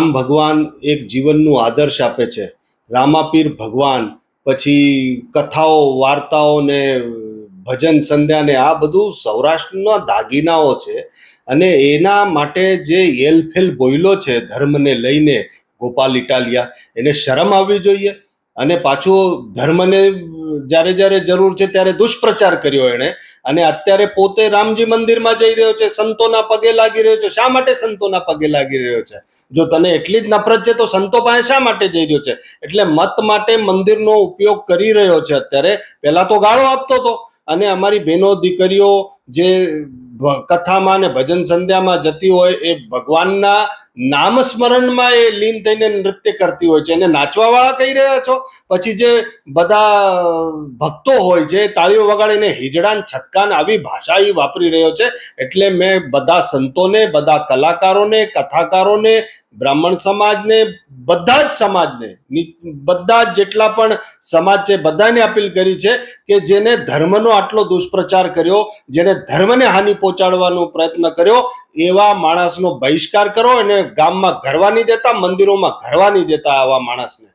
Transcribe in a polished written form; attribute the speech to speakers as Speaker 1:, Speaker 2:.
Speaker 1: રામ ભગવાન એક જીવનનું આદર્શ આપે છે. રામાપીર ભગવાન, પછી કથાઓ, વાર્તાઓ ને ભજન સંધ્યા ને આ બધું સૌરાષ્ટ્રના દાગીનાઓ છે. અને એના માટે જે એલફેલ બોયલો છે ધર્મને લઈને ગોપાલ ઇટાલિયા, એને શરમ આવવી જોઈએ. અને પાછું ધર્મને જ્યારે જ્યારે જરૂર છે ત્યારે દુષ્પ્રચાર કર્યો એણે. અને અત્યારે પોતે રામજી મંદિરમાં જઈ રહ્યો છે, સંતોના પગે લાગી રહ્યો છે. શા માટે સંતોના પગે લાગી રહ્યો છે? જો તને એટલી જ નફરત છે તો સંતો પાસે શા માટે જઈ રહ્યો છે? એટલે મત માટે મંદિરનો ઉપયોગ કરી રહ્યો છે અત્યારે. પહેલા તો ગાળો આપતો હતો. અને અમારી બહેનો દીકરીઓ જે કથામાં ને ભજન સંધ્યામાં જતી હોય એ ભગવાનના નામસ્મરણમાં એ લીન થઈને નૃત્ય કરતી હોય છે. એને નાચવા વાળા કહી રહ્યા છો? પછી જે બધા ભક્તો હોય છે તાળીઓ વગાડીને હિજડાન છટકાન આવી ભાષા એ વાપરી રહ્યો છે. એટલે મેં બધા સંતોને, બધા કલાકારોને, કથાકારોને, બ્રાહ્મણ સમાજને, બધા જ સમાજને, બધા જ જેટલા પણ સમાજ છે બધાને અપીલ કરી છે કે જેને ધર્મનો આટલો દુષ્પ્રચાર કર્યો, જેને ધર્મને હાનિ પહોંચાડવાનો પ્રયત્ન કર્યો, એવા માણસનો બહિષ્કાર કરો. અને ગામમાં ઘરવા નહીં દેતા, મંદિરોમાં ઘરવા નહીં દેતા આવા માણસને.